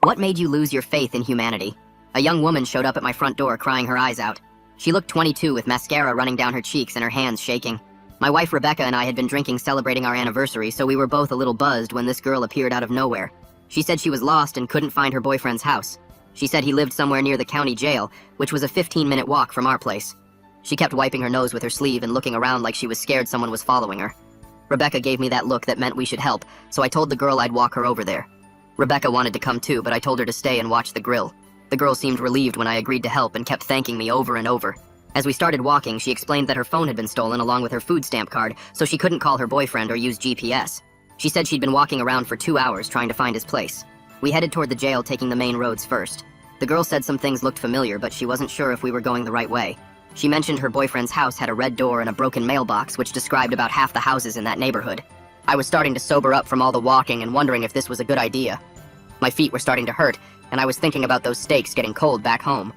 What made you lose your faith in humanity? A young woman showed up at my front door crying her eyes out. She looked 22 with mascara running down her cheeks and her hands shaking. My wife Rebecca and I had been drinking celebrating our anniversary, so we were both a little buzzed when this girl appeared out of nowhere. She said she was lost and couldn't find her boyfriend's house. She said he lived somewhere near the county jail, which was a 15-minute walk from our place. She kept wiping her nose with her sleeve and looking around like she was scared someone was following her. Rebecca gave me that look that meant we should help, so I told the girl I'd walk her over there. Rebecca wanted to come too, but I told her to stay and watch the grill. The girl seemed relieved when I agreed to help and kept thanking me over and over. As we started walking, she explained that her phone had been stolen along with her food stamp card, so she couldn't call her boyfriend or use GPS. She said she'd been walking around for 2 hours trying to find his place. We headed toward the jail, taking the main roads first. The girl said some things looked familiar, but she wasn't sure if we were going the right way. She mentioned her boyfriend's house had a red door and a broken mailbox, which described about half the houses in that neighborhood. I was starting to sober up from all the walking and wondering if this was a good idea. My feet were starting to hurt, and I was thinking about those steaks getting cold back home.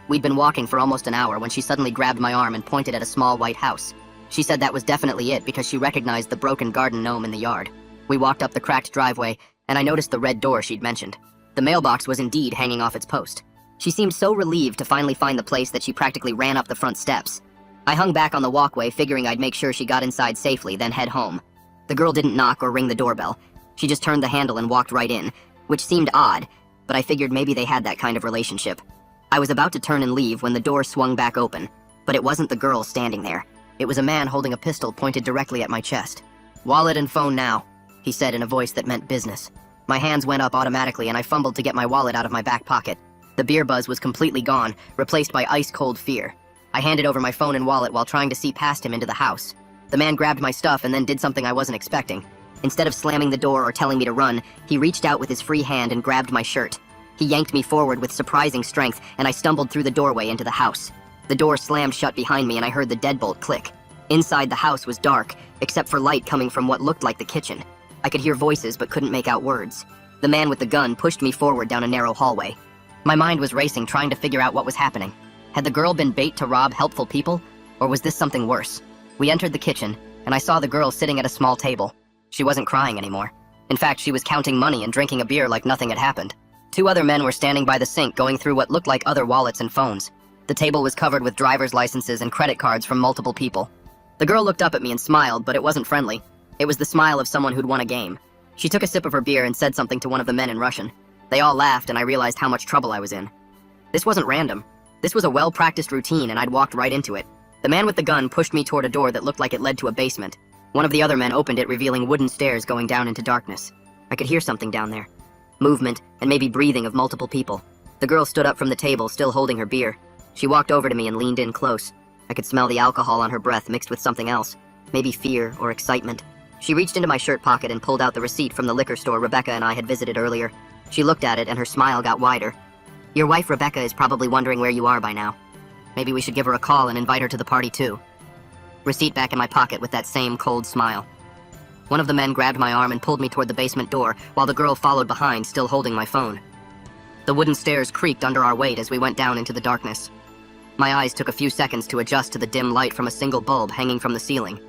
We'd been walking for almost an hour when she suddenly grabbed my arm and pointed at a small white house. She said that was definitely it because she recognized the broken garden gnome in the yard. We walked up the cracked driveway, and I noticed the red door she'd mentioned. The mailbox was indeed hanging off its post. She seemed so relieved to finally find the place that she practically ran up the front steps. I hung back on the walkway, figuring I'd make sure she got inside safely, then head home. The girl didn't knock or ring the doorbell. She just turned the handle and walked right in, which seemed odd, but I figured maybe they had that kind of relationship. I was about to turn and leave when the door swung back open, but it wasn't the girl standing there. It was a man holding a pistol pointed directly at my chest. "Wallet and phone now," he said in a voice that meant business. My hands went up automatically and I fumbled to get my wallet out of my back pocket. The beer buzz was completely gone, replaced by ice-cold fear. I handed over my phone and wallet while trying to see past him into the house. The man grabbed my stuff and then did something I wasn't expecting. Instead of slamming the door or telling me to run, he reached out with his free hand and grabbed my shirt. He yanked me forward with surprising strength, and I stumbled through the doorway into the house. The door slammed shut behind me and I heard the deadbolt click. Inside the house was dark, except for light coming from what looked like the kitchen. I could hear voices but couldn't make out words. The man with the gun pushed me forward down a narrow hallway. My mind was racing, trying to figure out what was happening. Had the girl been bait to rob helpful people, or was this something worse? We entered the kitchen, and I saw the girl sitting at a small table. She wasn't crying anymore. In fact, she was counting money and drinking a beer like nothing had happened. 2 other men were standing by the sink going through what looked like other wallets and phones. The table was covered with driver's licenses and credit cards from multiple people. The girl looked up at me and smiled, but it wasn't friendly. It was the smile of someone who'd won a game. She took a sip of her beer and said something to one of the men in Russian. They all laughed and I realized how much trouble I was in. This wasn't random. This was a well-practiced routine and I'd walked right into it. The man with the gun pushed me toward a door that looked like it led to a basement. One of the other men opened it, revealing wooden stairs going down into darkness. I could hear something down there. Movement, and maybe breathing of multiple people. The girl stood up from the table, still holding her beer. She walked over to me and leaned in close. I could smell the alcohol on her breath mixed with something else. Maybe fear or excitement. She reached into my shirt pocket and pulled out the receipt from the liquor store Rebecca and I had visited earlier. She looked at it and her smile got wider. "Your wife Rebecca is probably wondering where you are by now. Maybe we should give her a call and invite her to the party too." Receipt back in my pocket with that same cold smile. One of the men grabbed my arm and pulled me toward the basement door, while the girl followed behind, still holding my phone. The wooden stairs creaked under our weight as we went down into the darkness. My eyes took a few seconds to adjust to the dim light from a single bulb hanging from the ceiling.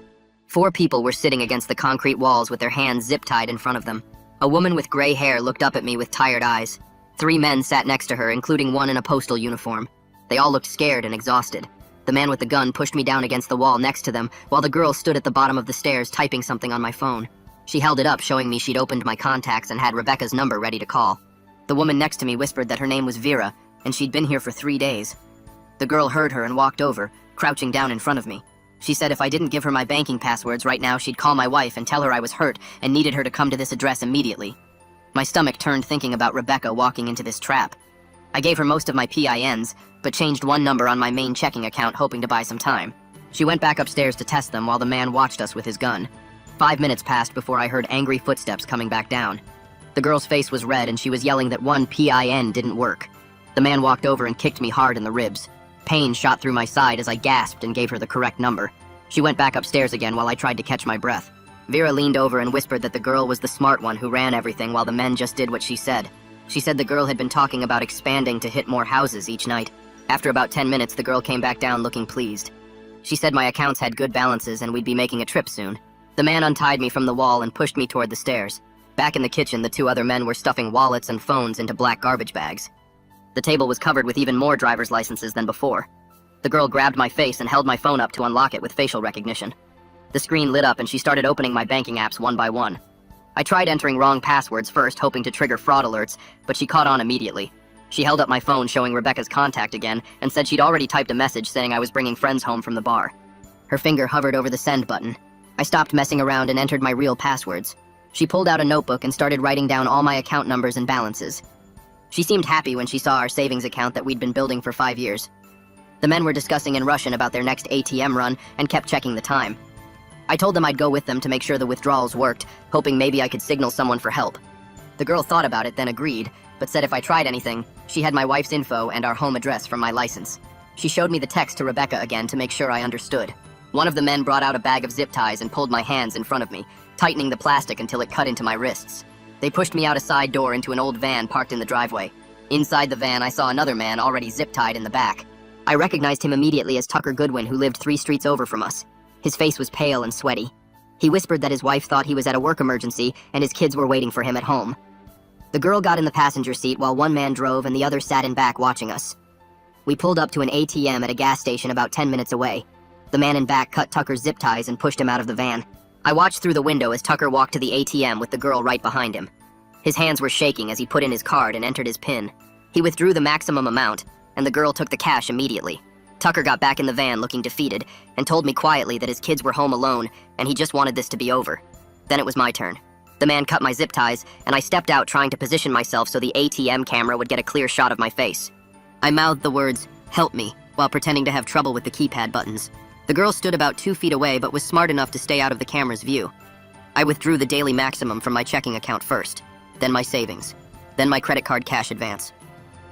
4 people were sitting against the concrete walls with their hands zip-tied in front of them. A woman with gray hair looked up at me with tired eyes. 3 men sat next to her, including one in a postal uniform. They all looked scared and exhausted. The man with the gun pushed me down against the wall next to them, while the girl stood at the bottom of the stairs typing something on my phone. She held it up, showing me she'd opened my contacts and had Rebecca's number ready to call. The woman next to me whispered that her name was Vera, and she'd been here for 3 days. The girl heard her and walked over, crouching down in front of me. She said if I didn't give her my banking passwords right now, she'd call my wife and tell her I was hurt and needed her to come to this address immediately. My stomach turned thinking about Rebecca walking into this trap. I gave her most of my PINs, but changed one number on my main checking account hoping to buy some time. She went back upstairs to test them while the man watched us with his gun. 5 minutes passed before I heard angry footsteps coming back down. The girl's face was red and she was yelling that one PIN didn't work. The man walked over and kicked me hard in the ribs. Pain shot through my side as I gasped and gave her the correct number. She went back upstairs again while I tried to catch my breath. Vera leaned over and whispered that the girl was the smart one who ran everything while the men just did what she said. She said the girl had been talking about expanding to hit more houses each night. After about 10 minutes, the girl came back down looking pleased. She said my accounts had good balances and we'd be making a trip soon. The man untied me from the wall and pushed me toward the stairs. Back in the kitchen, the two other men were stuffing wallets and phones into black garbage bags. The table was covered with even more driver's licenses than before. The girl grabbed my face and held my phone up to unlock it with facial recognition. The screen lit up and she started opening my banking apps one by one. I tried entering wrong passwords first, hoping to trigger fraud alerts, but she caught on immediately. She held up my phone showing Rebecca's contact again and said she'd already typed a message saying I was bringing friends home from the bar. Her finger hovered over the send button. I stopped messing around and entered my real passwords. She pulled out a notebook and started writing down all my account numbers and balances. She seemed happy when she saw our savings account that we'd been building for 5 years. The men were discussing in Russian about their next ATM run and kept checking the time. I told them I'd go with them to make sure the withdrawals worked, hoping maybe I could signal someone for help. The girl thought about it, then agreed, but said if I tried anything, she had my wife's info and our home address from my license. She showed me the text to Rebecca again to make sure I understood. One of the men brought out a bag of zip ties and pulled my hands in front of me, tightening the plastic until it cut into my wrists. They pushed me out a side door into an old van parked in the driveway. Inside the van, I saw another man already zip-tied in the back. I recognized him immediately as Tucker Goodwin, who lived 3 streets over from us. His face was pale and sweaty. He whispered that his wife thought he was at a work emergency and his kids were waiting for him at home. The girl got in the passenger seat while one man drove and the other sat in back watching us. We pulled up to an ATM at a gas station about 10 minutes away. The man in back cut Tucker's zip ties and pushed him out of the van. I watched through the window as Tucker walked to the ATM with the girl right behind him. His hands were shaking as he put in his card and entered his PIN. He withdrew the maximum amount, and the girl took the cash immediately. Tucker got back in the van looking defeated and told me quietly that his kids were home alone and he just wanted this to be over. Then it was my turn. The man cut my zip ties, and I stepped out trying to position myself so the ATM camera would get a clear shot of my face. I mouthed the words, "Help me," while pretending to have trouble with the keypad buttons. The girl stood about 2 feet away but was smart enough to stay out of the camera's view. I withdrew the daily maximum from my checking account first, then my savings, then my credit card cash advance.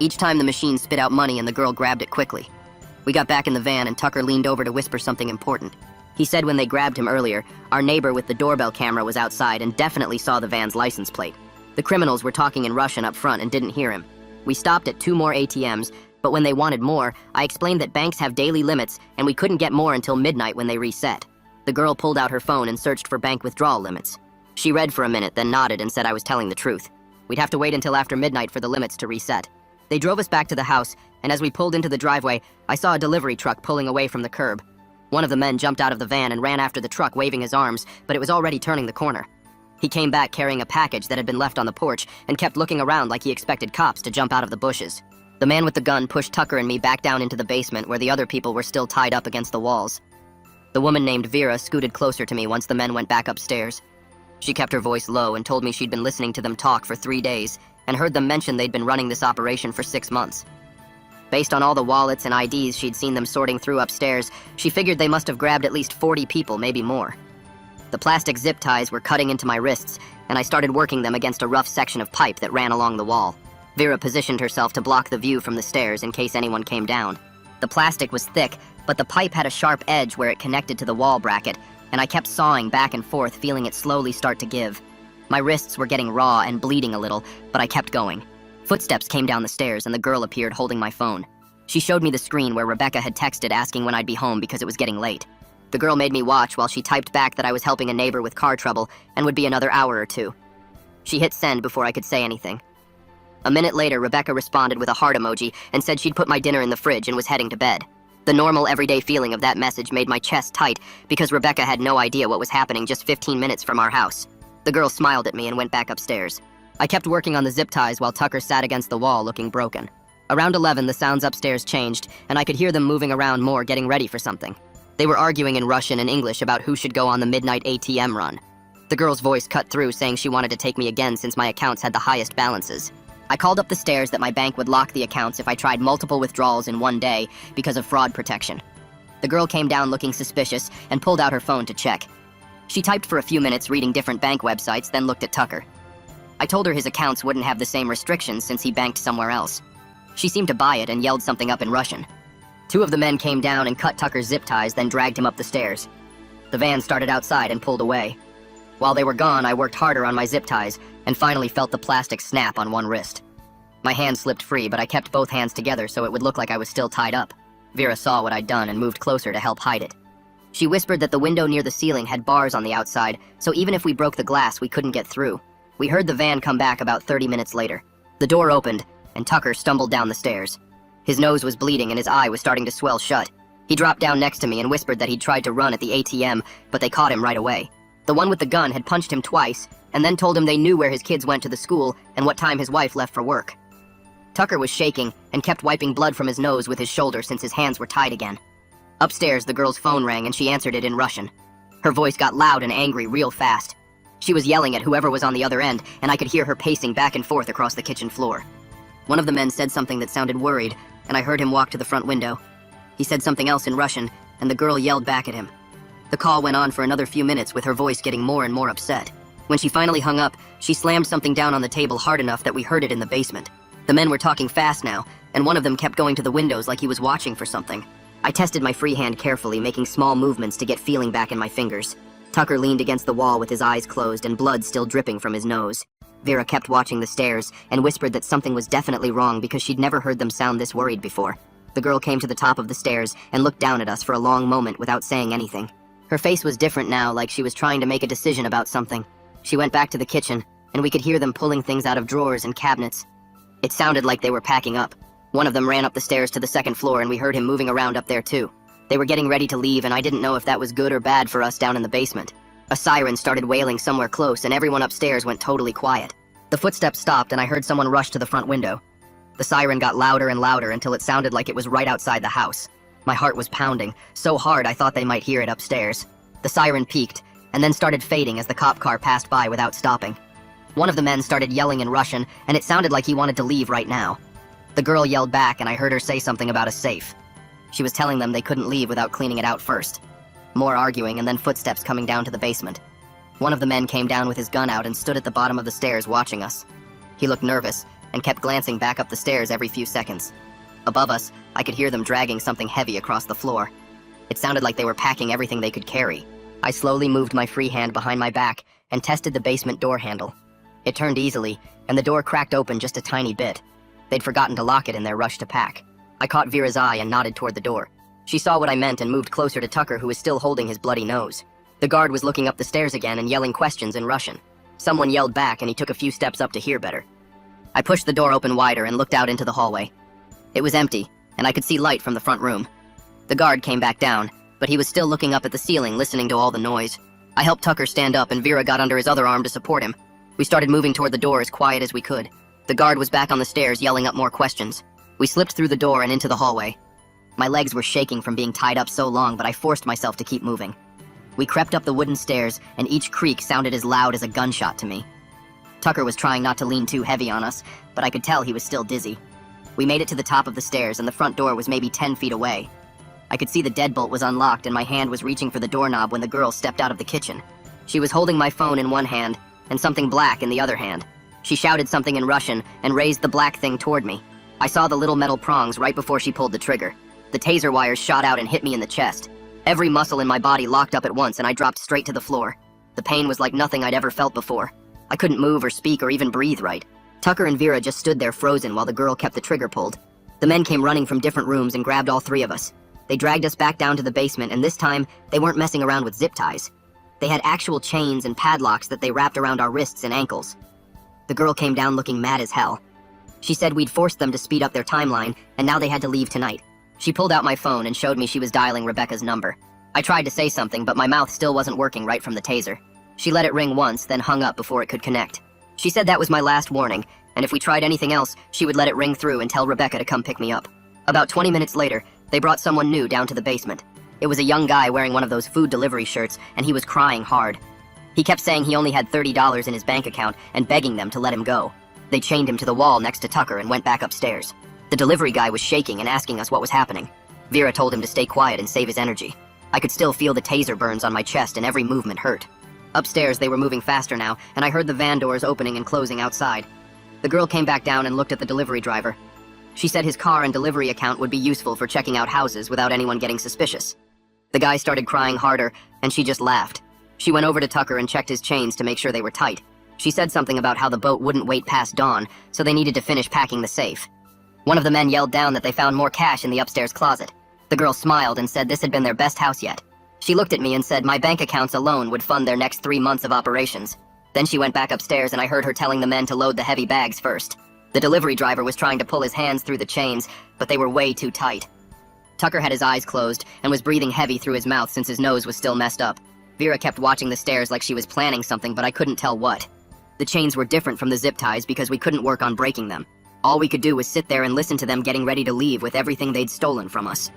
Each time the machine spit out money and the girl grabbed it quickly. We got back in the van and Tucker leaned over to whisper something important. He said when they grabbed him earlier, our neighbor with the doorbell camera was outside and definitely saw the van's license plate. The criminals were talking in Russian up front and didn't hear him. We stopped at 2 more ATMs, but when they wanted more, I explained that banks have daily limits and we couldn't get more until midnight when they reset. The girl pulled out her phone and searched for bank withdrawal limits. She read for a minute, then nodded and said I was telling the truth. We'd have to wait until after midnight for the limits to reset. They drove us back to the house, and as we pulled into the driveway, I saw a delivery truck pulling away from the curb. One of the men jumped out of the van and ran after the truck waving his arms, but it was already turning the corner. He came back carrying a package that had been left on the porch and kept looking around like he expected cops to jump out of the bushes. The man with the gun pushed Tucker and me back down into the basement where the other people were still tied up against the walls. The woman named Vera scooted closer to me once the men went back upstairs. She kept her voice low and told me she'd been listening to them talk for 3 days and heard them mention they'd been running this operation for 6 months. Based on all the wallets and IDs she'd seen them sorting through upstairs, she figured they must have grabbed at least 40 people, maybe more. The plastic zip ties were cutting into my wrists, and I started working them against a rough section of pipe that ran along the wall. Vera positioned herself to block the view from the stairs in case anyone came down. The plastic was thick, but the pipe had a sharp edge where it connected to the wall bracket, and I kept sawing back and forth, feeling it slowly start to give. My wrists were getting raw and bleeding a little, but I kept going. Footsteps came down the stairs and the girl appeared holding my phone. She showed me the screen where Rebecca had texted asking when I'd be home because it was getting late. The girl made me watch while she typed back that I was helping a neighbor with car trouble and would be another hour or 2. She hit send before I could say anything. A minute later, Rebecca responded with a heart emoji and said she'd put my dinner in the fridge and was heading to bed. The normal everyday feeling of that message made my chest tight because Rebecca had no idea what was happening just 15 minutes from our house. The girl smiled at me and went back upstairs. I kept working on the zip ties while Tucker sat against the wall looking broken. Around 11, the sounds upstairs changed, and I could hear them moving around more, getting ready for something. They were arguing in Russian and English about who should go on the midnight ATM run. The girl's voice cut through, saying she wanted to take me again since my accounts had the highest balances. I called up the stairs that my bank would lock the accounts if I tried multiple withdrawals in one day because of fraud protection. The girl came down looking suspicious and pulled out her phone to check. She typed for a few minutes reading different bank websites, then looked at Tucker. I told her his accounts wouldn't have the same restrictions since he banked somewhere else. She seemed to buy it and yelled something up in Russian. 2 of the men came down and cut Tucker's zip ties, then dragged him up the stairs. The van started outside and pulled away. While they were gone, I worked harder on my zip ties and finally felt the plastic snap on one wrist. My hand slipped free, but I kept both hands together so it would look like I was still tied up. Vera saw what I'd done and moved closer to help hide it. She whispered that the window near the ceiling had bars on the outside, so even if we broke the glass, we couldn't get through. We heard the van come back about 30 minutes later. The door opened, and Tucker stumbled down the stairs. His nose was bleeding and his eye was starting to swell shut. He dropped down next to me and whispered that he'd tried to run at the ATM, but they caught him right away. The one with the gun had punched him twice, and then told him they knew where his kids went to the school and what time his wife left for work. Tucker was shaking and kept wiping blood from his nose with his shoulder since his hands were tied again. Upstairs, the girl's phone rang and she answered it in Russian. Her voice got loud and angry real fast. She was yelling at whoever was on the other end, and I could hear her pacing back and forth across the kitchen floor. One of the men said something that sounded worried, and I heard him walk to the front window. He said something else in Russian, and the girl yelled back at him. The call went on for another few minutes with her voice getting more and more upset. When she finally hung up, she slammed something down on the table hard enough that we heard it in the basement. The men were talking fast now, and one of them kept going to the windows like he was watching for something. I tested my free hand carefully, making small movements to get feeling back in my fingers. Tucker leaned against the wall with his eyes closed and blood still dripping from his nose. Vera kept watching the stairs and whispered that something was definitely wrong because she'd never heard them sound this worried before. The girl came to the top of the stairs and looked down at us for a long moment without saying anything. Her face was different now, like she was trying to make a decision about something. She went back to the kitchen, and we could hear them pulling things out of drawers and cabinets. It sounded like they were packing up. One of them ran up the stairs to the second floor, and we heard him moving around up there too. They were getting ready to leave, and I didn't know if that was good or bad for us down in the basement. A siren started wailing somewhere close, and everyone upstairs went totally quiet. The footsteps stopped, and I heard someone rush to the front window. The siren got louder and louder until it sounded like it was right outside the house. My heart was pounding, so hard I thought they might hear it upstairs. The siren peaked, and then started fading as the cop car passed by without stopping. One of the men started yelling in Russian, and it sounded like he wanted to leave right now. The girl yelled back, and I heard her say something about a safe. She was telling them they couldn't leave without cleaning it out first. More arguing, and then footsteps coming down to the basement. One of the men came down with his gun out and stood at the bottom of the stairs watching us. He looked nervous, and kept glancing back up the stairs every few seconds. Above us, I could hear them dragging something heavy across the floor. It sounded like they were packing everything they could carry. I slowly moved my free hand behind my back and tested the basement door handle. It turned easily, and the door cracked open just a tiny bit. They'd forgotten to lock it in their rush to pack. I caught Vera's eye and nodded toward the door. She saw what I meant and moved closer to Tucker, who was still holding his bloody nose. The guard was looking up the stairs again and yelling questions in Russian. Someone yelled back, and he took a few steps up to hear better. I pushed the door open wider and looked out into the hallway. It was empty, and I could see light from the front room. The guard came back down, but he was still looking up at the ceiling, listening to all the noise. I helped Tucker stand up, and Vera got under his other arm to support him. We started moving toward the door as quiet as we could. The guard was back on the stairs, yelling up more questions. We slipped through the door and into the hallway. My legs were shaking from being tied up so long, but I forced myself to keep moving. We crept up the wooden stairs, and each creak sounded as loud as a gunshot to me. Tucker was trying not to lean too heavy on us, but I could tell he was still dizzy. We made it to the top of the stairs, and the front door was maybe 10 feet away. I could see the deadbolt was unlocked, and my hand was reaching for the doorknob when the girl stepped out of the kitchen. She was holding my phone in one hand, and something black in the other hand. She shouted something in Russian and raised the black thing toward me. I saw the little metal prongs right before she pulled the trigger. The taser wires shot out and hit me in the chest. Every muscle in my body locked up at once, and I dropped straight to the floor. The pain was like nothing I'd ever felt before. I couldn't move or speak or even breathe right. Tucker and Vera just stood there frozen while the girl kept the trigger pulled. The men came running from different rooms and grabbed all three of us. They dragged us back down to the basement, and this time, they weren't messing around with zip ties. They had actual chains and padlocks that they wrapped around our wrists and ankles. The girl came down looking mad as hell. She said we'd forced them to speed up their timeline, and now they had to leave tonight. She pulled out my phone and showed me she was dialing Rebecca's number. I tried to say something, but my mouth still wasn't working right from the taser. She let it ring once, then hung up before it could connect. She said that was my last warning, and if we tried anything else, she would let it ring through and tell Rebecca to come pick me up. About 20 minutes later, they brought someone new down to the basement. It was a young guy wearing one of those food delivery shirts, and he was crying hard. He kept saying he only had $30 in his bank account and begging them to let him go. They chained him to the wall next to Tucker and went back upstairs. The delivery guy was shaking and asking us what was happening. Vera told him to stay quiet and save his energy. I could still feel the taser burns on my chest, and every movement hurt. Upstairs, they were moving faster now, and I heard the van doors opening and closing outside. The girl came back down and looked at the delivery driver. She said his car and delivery account would be useful for checking out houses without anyone getting suspicious. The guy started crying harder, and she just laughed. She went over to Tucker and checked his chains to make sure they were tight. She said something about how the boat wouldn't wait past dawn, so they needed to finish packing the safe. One of the men yelled down that they found more cash in the upstairs closet. The girl smiled and said this had been their best house yet. She looked at me and said my bank accounts alone would fund their next 3 months of operations. Then she went back upstairs and I heard her telling the men to load the heavy bags first. The delivery driver was trying to pull his hands through the chains, but they were way too tight. Tucker had his eyes closed and was breathing heavy through his mouth since his nose was still messed up. Vera kept watching the stairs like she was planning something, but I couldn't tell what. The chains were different from the zip ties because we couldn't work on breaking them. All we could do was sit there and listen to them getting ready to leave with everything they'd stolen from us.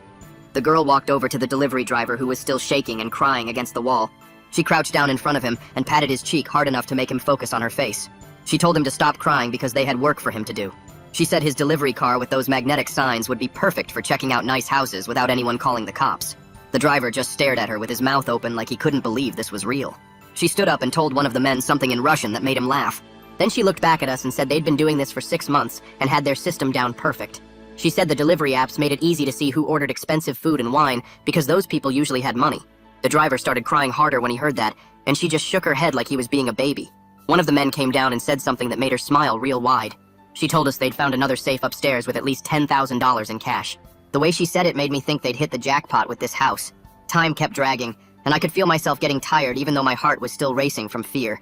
The girl walked over to the delivery driver who was still shaking and crying against the wall. She crouched down in front of him and patted his cheek hard enough to make him focus on her face. She told him to stop crying because they had work for him to do. She said his delivery car with those magnetic signs would be perfect for checking out nice houses without anyone calling the cops. The driver just stared at her with his mouth open like he couldn't believe this was real. She stood up and told one of the men something in Russian that made him laugh. Then she looked back at us and said they'd been doing this for 6 months and had their system down perfect. She said the delivery apps made it easy to see who ordered expensive food and wine because those people usually had money. The driver started crying harder when he heard that, and she just shook her head like he was being a baby. One of the men came down and said something that made her smile real wide. She told us they'd found another safe upstairs with at least $10,000 in cash. The way she said it made me think they'd hit the jackpot with this house. Time kept dragging, and I could feel myself getting tired even though my heart was still racing from fear.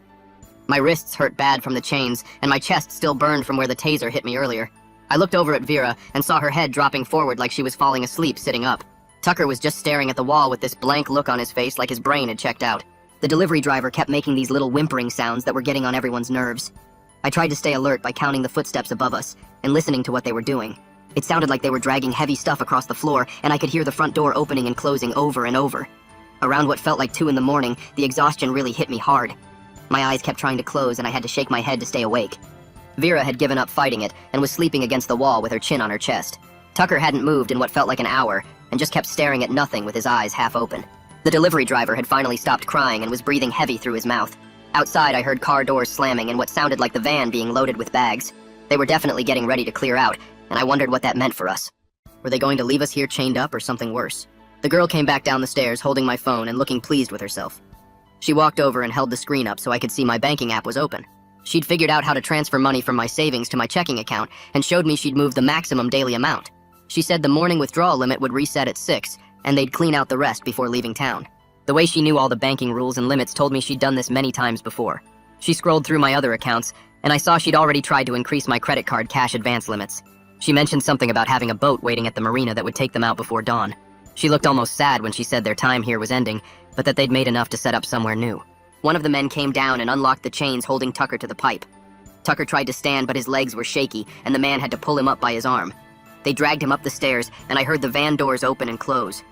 My wrists hurt bad from the chains, and my chest still burned from where the taser hit me earlier. I looked over at Vera and saw her head dropping forward like she was falling asleep sitting up. Tucker was just staring at the wall with this blank look on his face like his brain had checked out. The delivery driver kept making these little whimpering sounds that were getting on everyone's nerves. I tried to stay alert by counting the footsteps above us and listening to what they were doing. It sounded like they were dragging heavy stuff across the floor, and I could hear the front door opening and closing over and over. Around what felt like 2 in the morning, the exhaustion really hit me hard. My eyes kept trying to close and I had to shake my head to stay awake. Vera had given up fighting it and was sleeping against the wall with her chin on her chest. Tucker hadn't moved in what felt like an hour and just kept staring at nothing with his eyes half open. The delivery driver had finally stopped crying and was breathing heavy through his mouth. Outside, I heard car doors slamming and what sounded like the van being loaded with bags. They were definitely getting ready to clear out, and I wondered what that meant for us. Were they going to leave us here chained up or something worse? The girl came back down the stairs holding my phone and looking pleased with herself. She walked over and held the screen up so I could see my banking app was open. She'd figured out how to transfer money from my savings to my checking account and showed me she'd moved the maximum daily amount. She said the morning withdrawal limit would reset at 6, and they'd clean out the rest before leaving town. The way she knew all the banking rules and limits told me she'd done this many times before. She scrolled through my other accounts, and I saw she'd already tried to increase my credit card cash advance limits. She mentioned something about having a boat waiting at the marina that would take them out before dawn. She looked almost sad when she said their time here was ending, but that they'd made enough to set up somewhere new. One of the men came down and unlocked the chains holding Tucker to the pipe. Tucker tried to stand, but his legs were shaky, and the man had to pull him up by his arm. They dragged him up the stairs, and I heard the van doors open and close.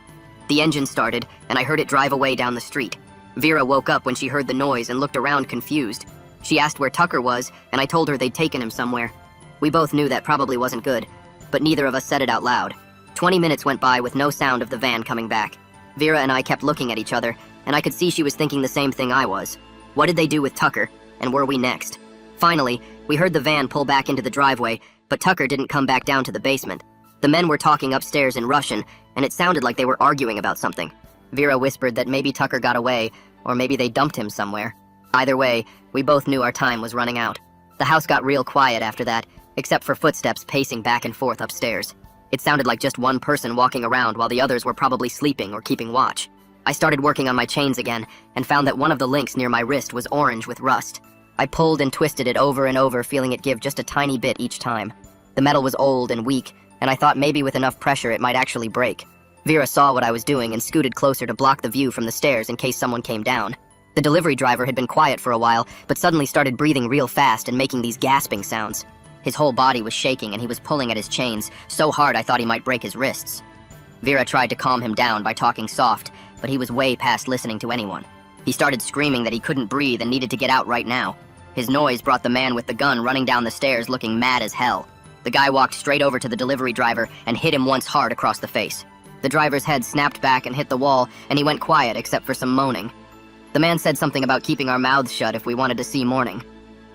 The engine started, and I heard it drive away down the street. Vera woke up when she heard the noise and looked around confused. She asked where Tucker was, and I told her they'd taken him somewhere. We both knew that probably wasn't good, but neither of us said it out loud. 20 minutes went by with no sound of the van coming back. Vera and I kept looking at each other, and I could see she was thinking the same thing I was. What did they do with Tucker, and were we next? Finally, we heard the van pull back into the driveway, but Tucker didn't come back down to the basement. The men were talking upstairs in Russian, and it sounded like they were arguing about something. Vera whispered that maybe Tucker got away, or maybe they dumped him somewhere. Either way, we both knew our time was running out. The house got real quiet after that, except for footsteps pacing back and forth upstairs. It sounded like just one person walking around while the others were probably sleeping or keeping watch. I started working on my chains again, and found that one of the links near my wrist was orange with rust. I pulled and twisted it over and over, feeling it give just a tiny bit each time. The metal was old and weak, and I thought maybe with enough pressure it might actually break. Vera saw what I was doing and scooted closer to block the view from the stairs in case someone came down. The delivery driver had been quiet for a while, but suddenly started breathing real fast and making these gasping sounds. His whole body was shaking and he was pulling at his chains, so hard I thought he might break his wrists. Vera tried to calm him down by talking soft, but he was way past listening to anyone. He started screaming that he couldn't breathe and needed to get out right now. His noise brought the man with the gun running down the stairs looking mad as hell. The guy walked straight over to the delivery driver and hit him once hard across the face. The driver's head snapped back and hit the wall, and he went quiet except for some moaning. The man said something about keeping our mouths shut if we wanted to see morning.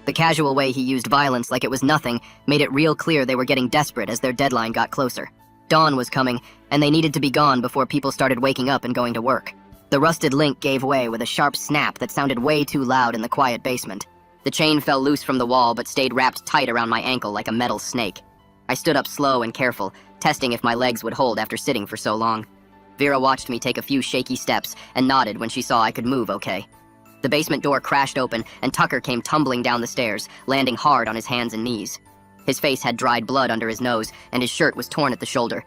The casual way he used violence like it was nothing made it real clear they were getting desperate as their deadline got closer. Dawn was coming, and they needed to be gone before people started waking up and going to work. The rusted link gave way with a sharp snap that sounded way too loud in the quiet basement. The chain fell loose from the wall but stayed wrapped tight around my ankle like a metal snake. I stood up slow and careful, testing if my legs would hold after sitting for so long. Vera watched me take a few shaky steps and nodded when she saw I could move okay. The basement door crashed open, and Tucker came tumbling down the stairs, landing hard on his hands and knees. His face had dried blood under his nose, and his shirt was torn at the shoulder.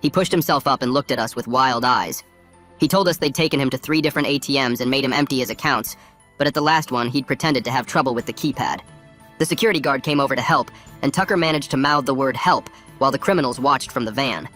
He pushed himself up and looked at us with wild eyes. He told us they'd taken him to 3 different ATMs and made him empty his accounts, but at the last one, he'd pretended to have trouble with the keypad. The security guard came over to help, and Tucker managed to mouth the word help while the criminals watched from the van.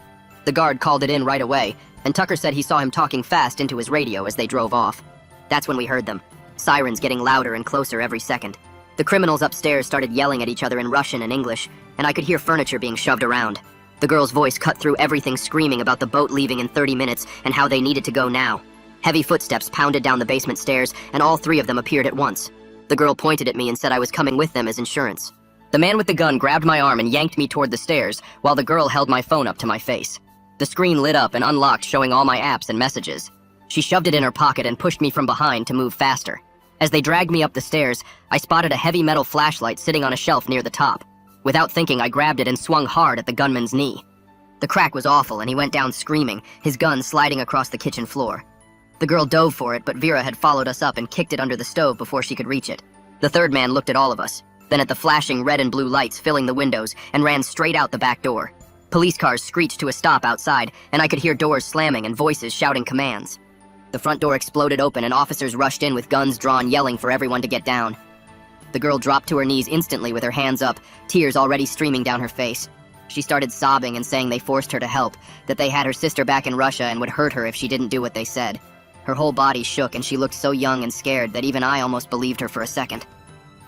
The guard called it in right away, and Tucker said he saw him talking fast into his radio as they drove off. That's when we heard them, sirens getting louder and closer every second. The criminals upstairs started yelling at each other in Russian and English, and I could hear furniture being shoved around. The girl's voice cut through everything, screaming about the boat leaving in 30 minutes and how they needed to go now. Heavy footsteps pounded down the basement stairs, and all 3 of them appeared at once. The girl pointed at me and said I was coming with them as insurance. The man with the gun grabbed my arm and yanked me toward the stairs, while the girl held my phone up to my face. The screen lit up and unlocked, showing all my apps and messages. She shoved it in her pocket and pushed me from behind to move faster. As they dragged me up the stairs, I spotted a heavy metal flashlight sitting on a shelf near the top. Without thinking, I grabbed it and swung hard at the gunman's knee. The crack was awful, and he went down screaming, his gun sliding across the kitchen floor. The girl dove for it, but Vera had followed us up and kicked it under the stove before she could reach it. The third man looked at all of us, then at the flashing red and blue lights filling the windows, and ran straight out the back door. Police cars screeched to a stop outside, and I could hear doors slamming and voices shouting commands. The front door exploded open, and officers rushed in with guns drawn, yelling for everyone to get down. The girl dropped to her knees instantly with her hands up, tears already streaming down her face. She started sobbing and saying they forced her to help, that they had her sister back in Russia and would hurt her if she didn't do what they said. Her whole body shook, and she looked so young and scared that even I almost believed her for a second.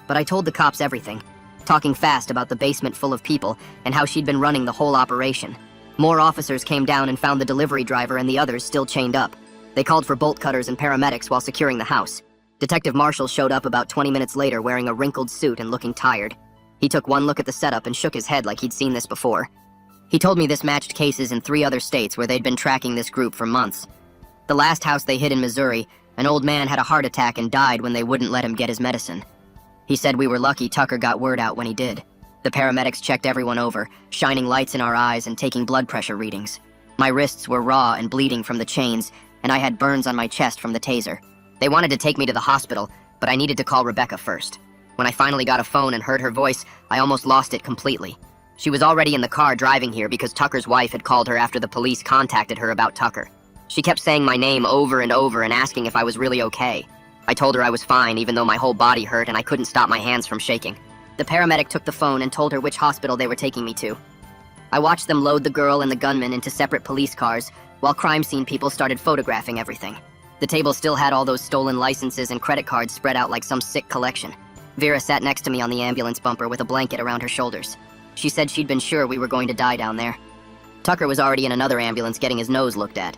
But I told the cops everything, talking fast about the basement full of people and how she'd been running the whole operation. More officers came down and found the delivery driver and the others still chained up. They called for bolt cutters and paramedics while securing the house. Detective Marshall showed up about 20 minutes later wearing a wrinkled suit and looking tired. He took one look at the setup and shook his head like he'd seen this before. He told me this matched cases in 3 other states where they'd been tracking this group for months. The last house they hid in Missouri, an old man had a heart attack and died when they wouldn't let him get his medicine. He said we were lucky Tucker got word out when he did. The paramedics checked everyone over, shining lights in our eyes and taking blood pressure readings. My wrists were raw and bleeding from the chains, and I had burns on my chest from the taser. They wanted to take me to the hospital, but I needed to call Rebecca first. When I finally got a phone and heard her voice, I almost lost it completely. She was already in the car driving here because Tucker's wife had called her after the police contacted her about Tucker. She kept saying my name over and over and asking if I was really okay. I told her I was fine, even though my whole body hurt and I couldn't stop my hands from shaking. The paramedic took the phone and told her which hospital they were taking me to. I watched them load the girl and the gunman into separate police cars, while crime scene people started photographing everything. The table still had all those stolen licenses and credit cards spread out like some sick collection. Vera sat next to me on the ambulance bumper with a blanket around her shoulders. She said she'd been sure we were going to die down there. Tucker was already in another ambulance getting his nose looked at.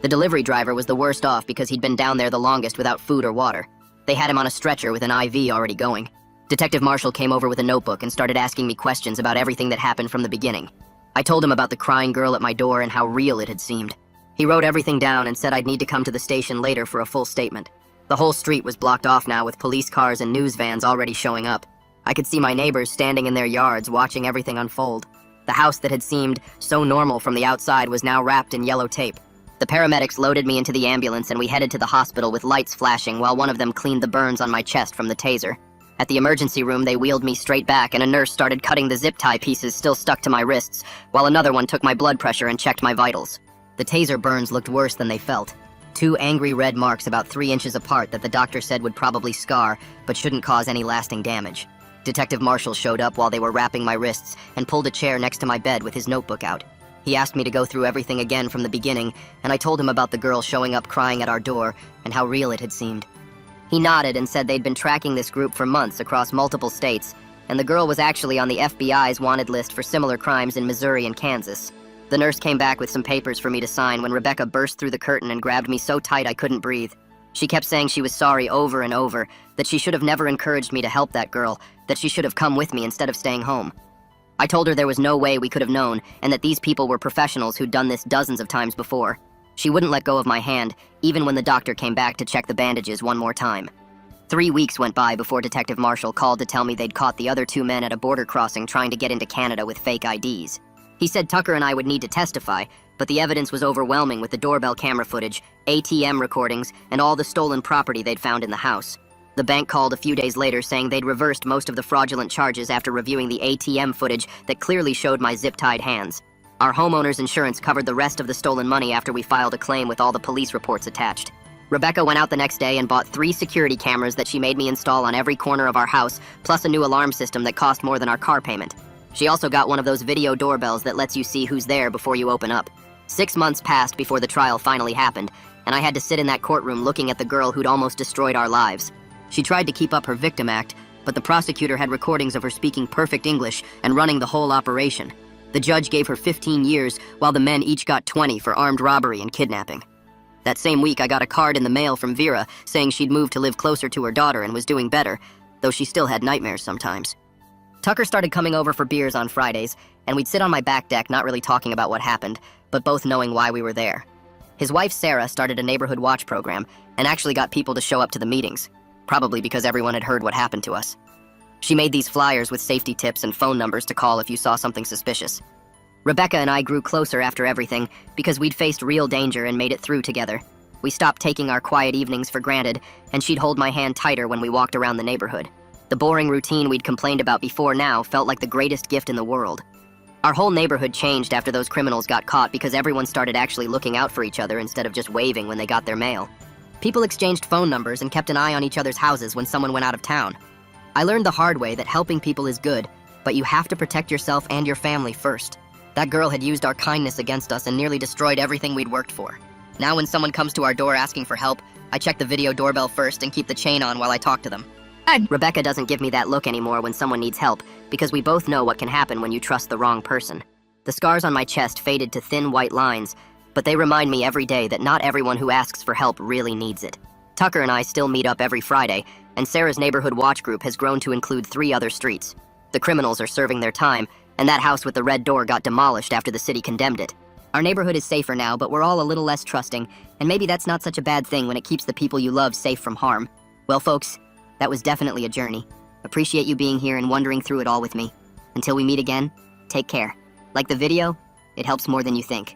The delivery driver was the worst off because he'd been down there the longest without food or water. They had him on a stretcher with an IV already going. Detective Marshall came over with a notebook and started asking me questions about everything that happened from the beginning. I told him about the crying girl at my door and how real it had seemed. He wrote everything down and said I'd need to come to the station later for a full statement. The whole street was blocked off now with police cars and news vans already showing up. I could see my neighbors standing in their yards watching everything unfold. The house that had seemed so normal from the outside was now wrapped in yellow tape. The paramedics loaded me into the ambulance and we headed to the hospital with lights flashing while one of them cleaned the burns on my chest from the taser. At the emergency room, they wheeled me straight back and a nurse started cutting the zip tie pieces still stuck to my wrists, while another one took my blood pressure and checked my vitals. The taser burns looked worse than they felt. 2 angry red marks about 3 inches apart that the doctor said would probably scar, but shouldn't cause any lasting damage. Detective Marshall showed up while they were wrapping my wrists and pulled a chair next to my bed with his notebook out. He asked me to go through everything again from the beginning, and I told him about the girl showing up crying at our door and how real it had seemed. He nodded and said they'd been tracking this group for months across multiple states, and the girl was actually on the FBI's wanted list for similar crimes in Missouri and Kansas. The nurse came back with some papers for me to sign when Rebecca burst through the curtain and grabbed me so tight I couldn't breathe. She kept saying she was sorry over and over, that she should have never encouraged me to help that girl, that she should have come with me instead of staying home. I told her there was no way we could have known, and that these people were professionals who'd done this dozens of times before. She wouldn't let go of my hand, even when the doctor came back to check the bandages one more time. 3 weeks went by before Detective Marshall called to tell me they'd caught the other 2 men at a border crossing trying to get into Canada with fake IDs. He said Tucker and I would need to testify, But the evidence was overwhelming with the doorbell camera footage, ATM recordings, and all the stolen property they'd found in the house. The bank called a few days later saying they'd reversed most of the fraudulent charges after reviewing the ATM footage that clearly showed my zip-tied hands. Our homeowner's insurance covered the rest of the stolen money after we filed a claim with all the police reports attached. Rebecca went out the next day and bought 3 security cameras that she made me install on every corner of our house, plus a new alarm system that cost more than our car payment. She also got one of those video doorbells that lets you see who's there before you open up. 6 months passed before the trial finally happened, and I had to sit in that courtroom looking at the girl who'd almost destroyed our lives. She tried to keep up her victim act, but the prosecutor had recordings of her speaking perfect English and running the whole operation. The judge gave her 15 years, while the men each got 20 for armed robbery and kidnapping. That same week, I got a card in the mail from Vera saying she'd moved to live closer to her daughter and was doing better, though she still had nightmares sometimes. Tucker started coming over for beers on Fridays, and we'd sit on my back deck not really talking about what happened, but both knowing why we were there. His wife, Sarah, started a neighborhood watch program and actually got people to show up to the meetings, probably because everyone had heard what happened to us. She made these flyers with safety tips and phone numbers to call if you saw something suspicious. Rebecca and I grew closer after everything because we'd faced real danger and made it through together. We stopped taking our quiet evenings for granted, and she'd hold my hand tighter when we walked around the neighborhood. The boring routine we'd complained about before now felt like the greatest gift in the world. Our whole neighborhood changed after those criminals got caught because everyone started actually looking out for each other instead of just waving when they got their mail. People exchanged phone numbers and kept an eye on each other's houses when someone went out of town. I learned the hard way that helping people is good, but you have to protect yourself and your family first. That girl had used our kindness against us and nearly destroyed everything we'd worked for. Now when someone comes to our door asking for help, I check the video doorbell first and keep the chain on while I talk to them. Rebecca doesn't give me that look anymore when someone needs help, because we both know what can happen when you trust the wrong person. The scars on my chest faded to thin white lines, but they remind me every day that not everyone who asks for help really needs it. Tucker and I still meet up every Friday, and Sarah's neighborhood watch group has grown to include 3 other streets. The criminals are serving their time, and that house with the red door got demolished after the city condemned it. Our neighborhood is safer now, but we're all a little less trusting, and maybe that's not such a bad thing when it keeps the people you love safe from harm. Well, folks, that was definitely a journey. Appreciate you being here and wandering through it all with me. Until we meet again, take care. Like the video, it helps more than you think.